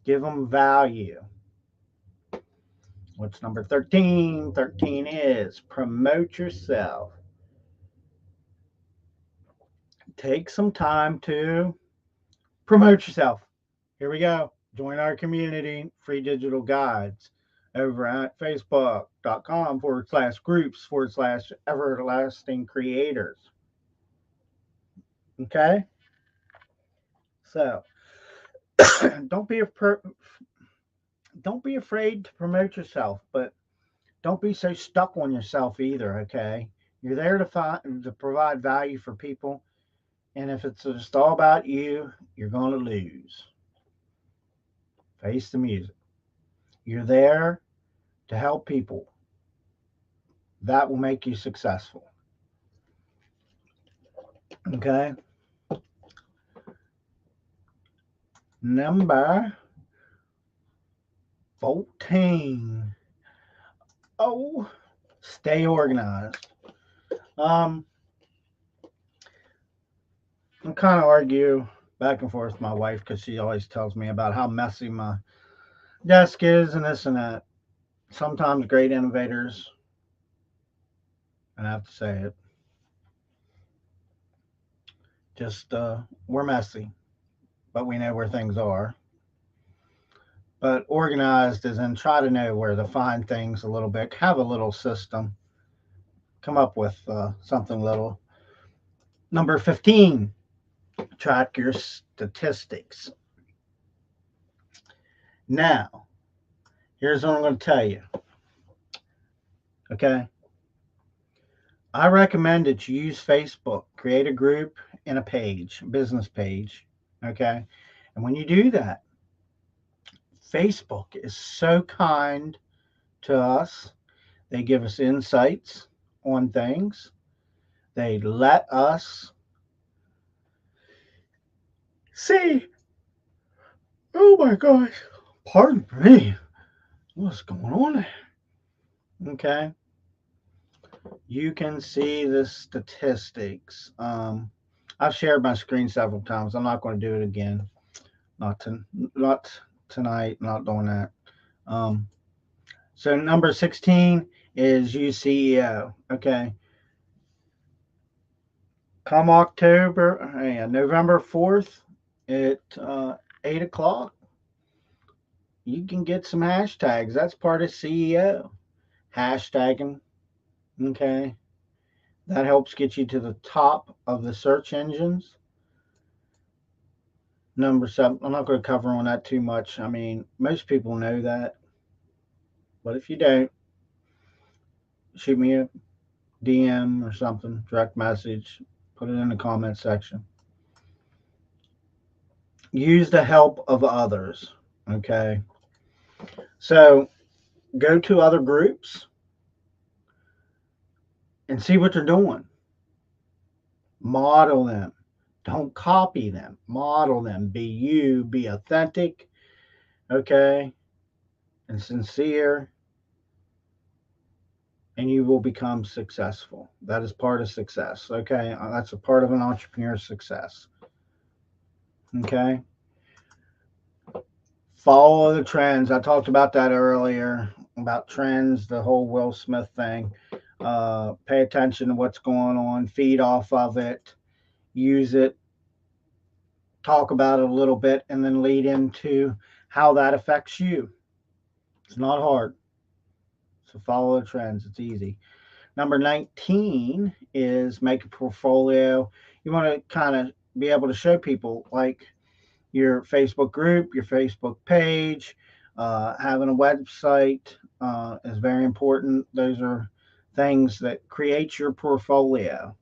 give them value. What's number 13? 13 is promote yourself. Take some time to promote yourself. Here we go. Join our community, free digital guides, over at facebook.com/groups/ everlasting creators. Okay? So don't be a don't be afraid to promote yourself, but don't be so stuck on yourself either, okay? You're there to provide value for people, and if it's just all about you, you're going to lose. Face the music. You're there to help people. That will make you successful. Okay? Number 14. Oh, stay organized. Um, I kind of argue back and forth with my wife because she always tells me about how messy my desk is and this and that. Sometimes great innovators, and I have to say it, just we're messy, but we know where things are. But organized is in try to know where to find things a little bit, have a little system, come up with something little. Number 15, track your statistics. Now, here's what I'm going to tell you. Okay. I recommend that you use Facebook, create a group and a page, business page. Okay. And when you do that, Facebook is so kind to us. They give us insights on things. They let us see. Oh my gosh. Pardon me. What's going on there? Okay. You can see the statistics. I've shared my screen several times. I'm not going to do it again. Not to, not tonight. Not doing that. Um, so number 16 is UCEO. Okay. Come October, November 4th at 8 o'clock, you can get some hashtags. That's part of CEO. Hashtagging. Okay. That helps get you to the top of the search engines. Number 7, I'm not going to cover on that too much. I mean, most people know that. But if you don't, shoot me a DM or something, direct message, put it in the comment section. Use the help of others. Okay. So go to other groups and see what they're doing. Model them. Don't copy them. Model them. Be you. Be authentic. Okay. And sincere. And you will become successful. That is part of success. Okay. That's a part of an entrepreneur's success. Okay. Follow the trends. I talked about that earlier about trends, the whole Will Smith thing. Pay attention to what's going on, feed off of it, use it, talk about it a little bit, and then lead into how that affects you. It's not hard. So follow the trends. It's easy. Number 19 is make a portfolio. You want to kind of be able to show people like your Facebook group, your Facebook page, having a website is very important. Those are things that create your portfolio.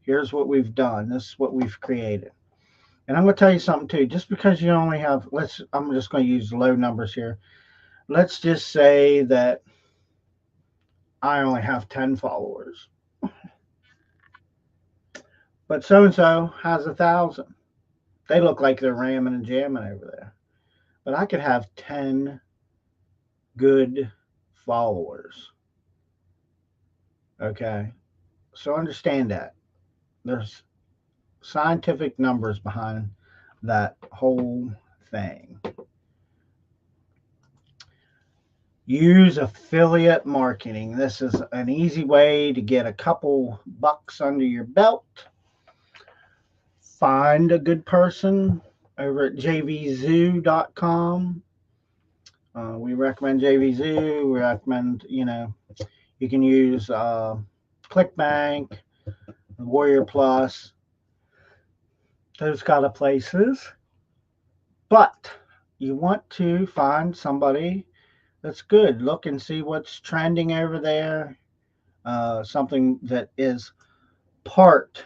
Here's what we've done. This is what we've created. And I'm going to tell you something too. Just because you only have, I'm just going to use low numbers here. Let's just say that I only have 10 followers, but so and so has 1,000. They look like they're ramming and jamming over there. But I could have 10 good followers. Okay. So understand that. There's scientific numbers behind that whole thing. Use affiliate marketing. This is an easy way to get a couple bucks under your belt. Find a good person over at jvzoo.com. We recommend JVZoo. We recommend, you can use ClickBank, Warrior Plus, those kind of places. But you want to find somebody that's good. Look and see what's trending over there. Something that is part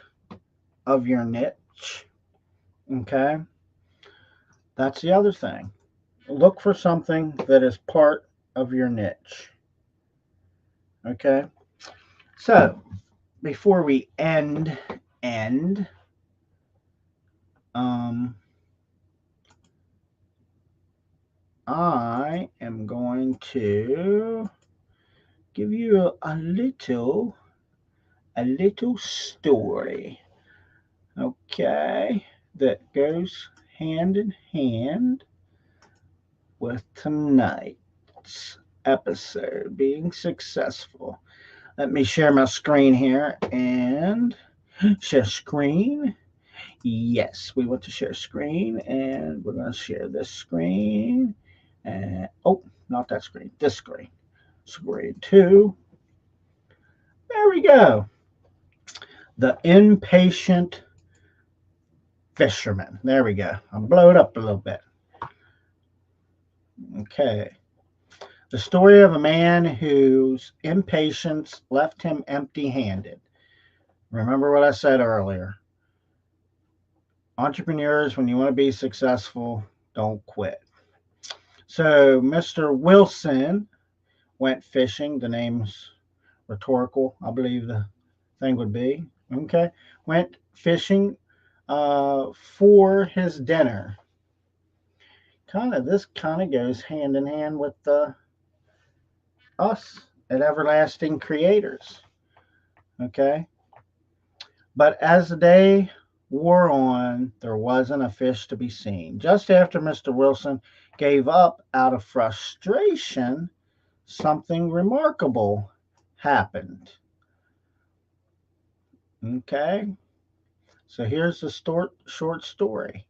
of your niche. Okay. That's the other thing. Look for something that is part of your niche. Okay. So before we end, I am going to give you a little story, okay, that goes hand in hand with tonight's episode being successful. Let me share my screen here and share screen. Yes, we want to share screen, and we're going to share this screen. And oh, not that screen, this screen. Screen 2. There we go. The impatient fisherman. There we go. I'll blow it up a little bit. Okay. The story of a man whose impatience left him empty handed. Remember what I said earlier. Entrepreneurs, when you want to be successful, don't quit. So, Mr. Wilson went fishing. The name's rhetorical, I believe the thing would be. Okay. Went fishing for his dinner. This kind of goes hand in hand with us at Everlasting Creators. Okay. But as the day wore on, there wasn't a fish to be seen. Just after Mr. Wilson gave up out of frustration, something remarkable happened. Okay. So here's the short story.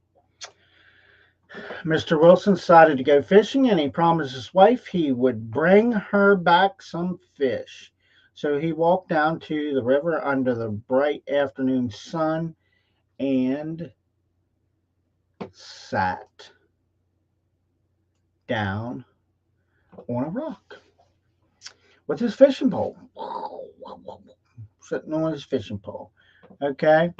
Mr. Wilson decided to go fishing, and he promised his wife he would bring her back some fish. So he walked down to the river under the bright afternoon sun and sat down on a rock with his fishing pole. Sitting on his fishing pole. Okay.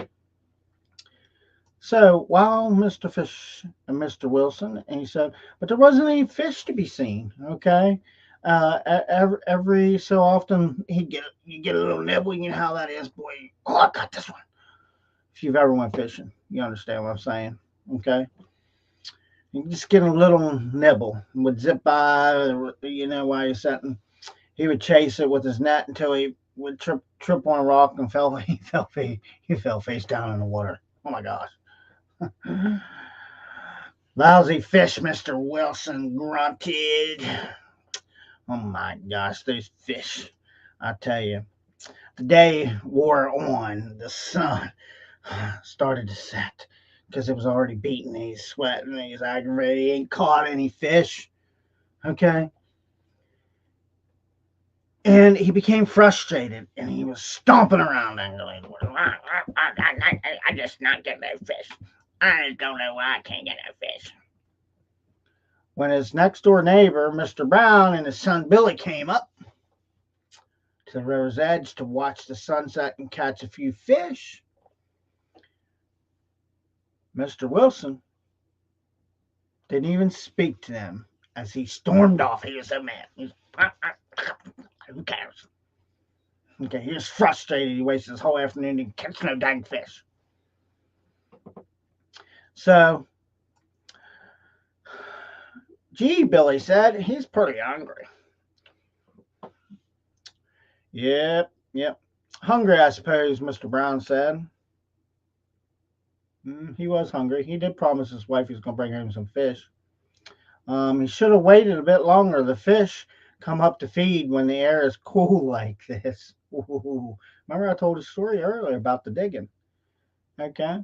So while Mr. Wilson, and he said, but there wasn't any fish to be seen. Okay. Every so often you get a little nibble. You know how that is, boy. Oh, I got this one. If you've ever went fishing, you understand what I'm saying. Okay. You just get a little nibble and would zip by, while you're sitting. He would chase it with his net until he would trip on a rock and he fell face down in the water. Oh my gosh. Lousy fish, Mr. Wilson grunted. Oh my gosh, those fish. I tell you. The day wore on. The sun started to set because it was already beating. He's sweating. He's aggravated. He ain't caught any fish. Okay. And he became frustrated and he was stomping around angrily. I just not get no fish. I just don't know why I can't get no fish. When his next door neighbor, Mr. Brown, and his son Billy came up to the river's edge to watch the sunset and catch a few fish, Mr. Wilson didn't even speak to them as he stormed off. He was so mad. Who cares? Okay, he was frustrated. He wasted his whole afternoon to catch no dang fish. So, gee, Billy said, he's pretty hungry. Yep. Hungry, I suppose, Mr. Brown said. He was hungry. He did promise his wife he was going to bring home some fish. He should have waited a bit longer. The fish come up to feed when the air is cool like this. Ooh. Remember I told a story earlier about the digging. Okay.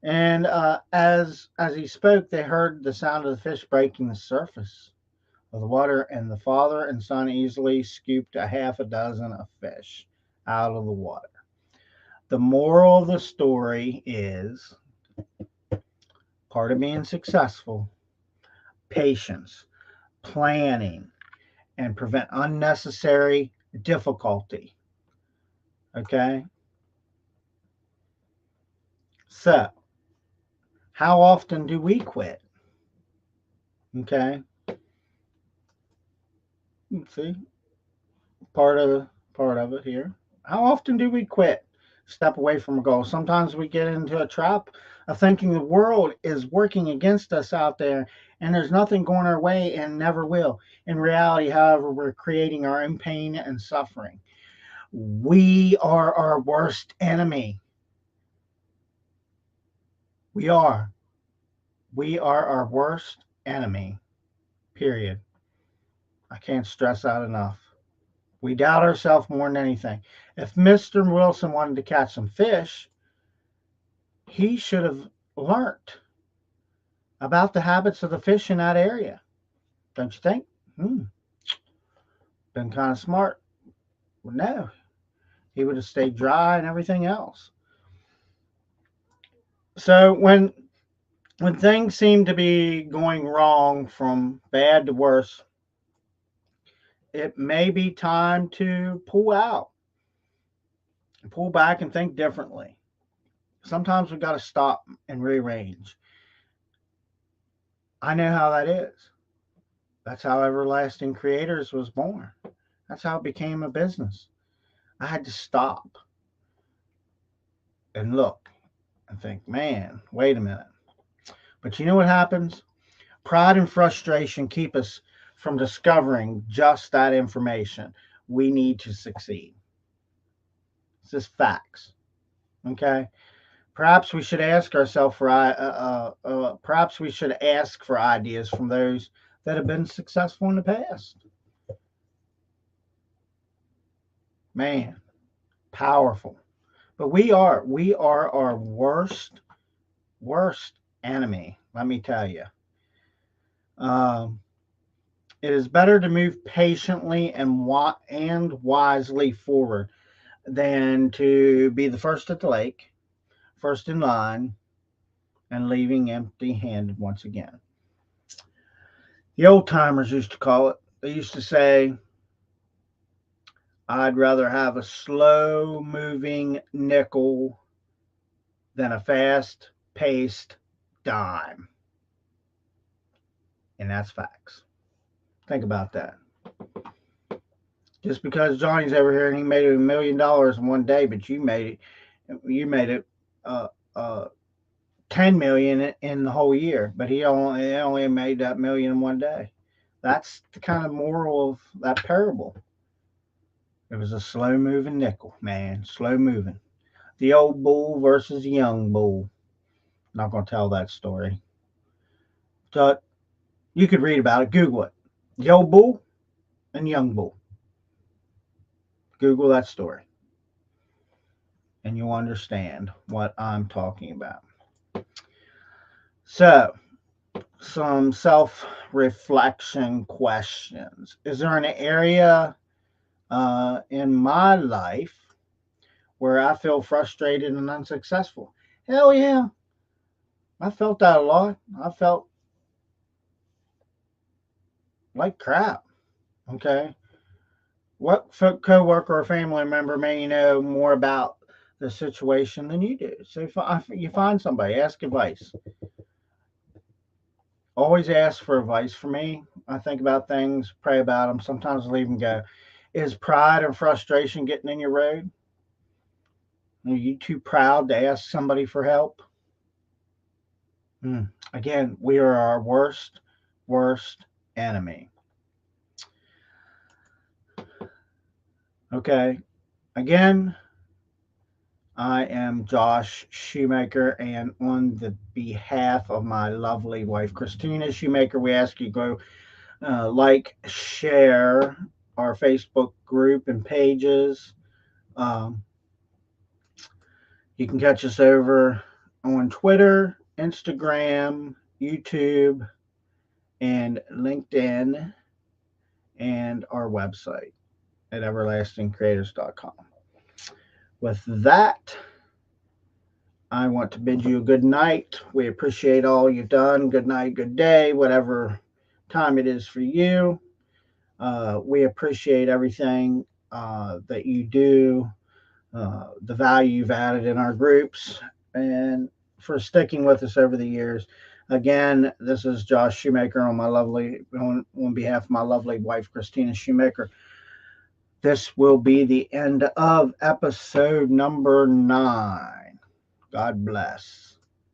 And as he spoke, they heard the sound of the fish breaking the surface of the water, and the father and son easily scooped a half a dozen of fish out of the water. The moral of the story is part of being successful, patience, planning, and prevent unnecessary difficulty. Okay? So, how often do we quit? Okay? See? Part of it here. How often do we quit? Step away from a goal. Sometimes we get into a trap of thinking the world is working against us out there and there's nothing going our way and never will. In reality, however, we're creating our own pain and suffering. We are our worst enemy. We are. We are our worst enemy. Period. I can't stress that enough. We doubt ourselves more than anything. If Mr. Wilson wanted to catch some fish, he should have learned about the habits of the fish in that area. Don't you think? Been kind of smart. Well, no, he would have stayed dry and everything else. So when things seem to be going wrong from bad to worse, it may be time to pull out, pull back, and think differently. Sometimes we got to stop and rearrange. I know how that is. That's how Everlasting Creators was born. That's how it became a business. I had to stop and look and think, man, wait a minute. But you know what happens? Pride and frustration keep us from discovering just that information we need to succeed. It's just facts. Okay. Perhaps we should ask ourselves for perhaps we should ask for ideas from those that have been successful in the past. Man, powerful. But we are our worst enemy. Let me tell you. Um, it is better to move patiently and wisely forward than to be the first at the lake, first in line, and leaving empty-handed once again. The old timers used to call it. They used to say, "I'd rather have a slow-moving nickel than a fast-paced dime." And that's facts. Think about that. Just because Johnny's over here and he made $1 million in one day, but you made it uh, uh, 10 million in the whole year, but he only made that million in one day. That's the kind of moral of that parable. It was a slow moving nickel, man, slow moving. The old bull versus the young bull. Not going to tell that story. So you could read about it. Google it. Yo Bull and Young Bull. Google that story, and you'll understand what I'm talking about. So, some self reflection questions. Is there an area in my life where I feel frustrated and unsuccessful? Hell yeah. I felt that a lot. I felt like crap. Okay. What coworker or family member may know more about the situation than you do? So you find somebody, ask advice. Always ask for advice. For me, I think about things, pray about them, sometimes leave them go. Is pride and frustration getting in your road? Are you too proud to ask somebody for help? Again, we are our worst enemy. Okay. Again, I am Josh Shoemaker, and on the behalf of my lovely wife, Christina Shoemaker, we ask you go like, share our Facebook group and pages. Um, you can catch us over on Twitter, Instagram, YouTube, and LinkedIn, and our website at everlastingcreators.com. With that, I want to bid you a good night. We appreciate all you've done. Good night, good day, whatever time it is for you. We appreciate everything that you do, the value you've added in our groups, and for sticking with us over the years. Again, this is Josh Shoemaker on behalf of my lovely wife, Christina Shoemaker. This will be the end of episode number 9. God bless.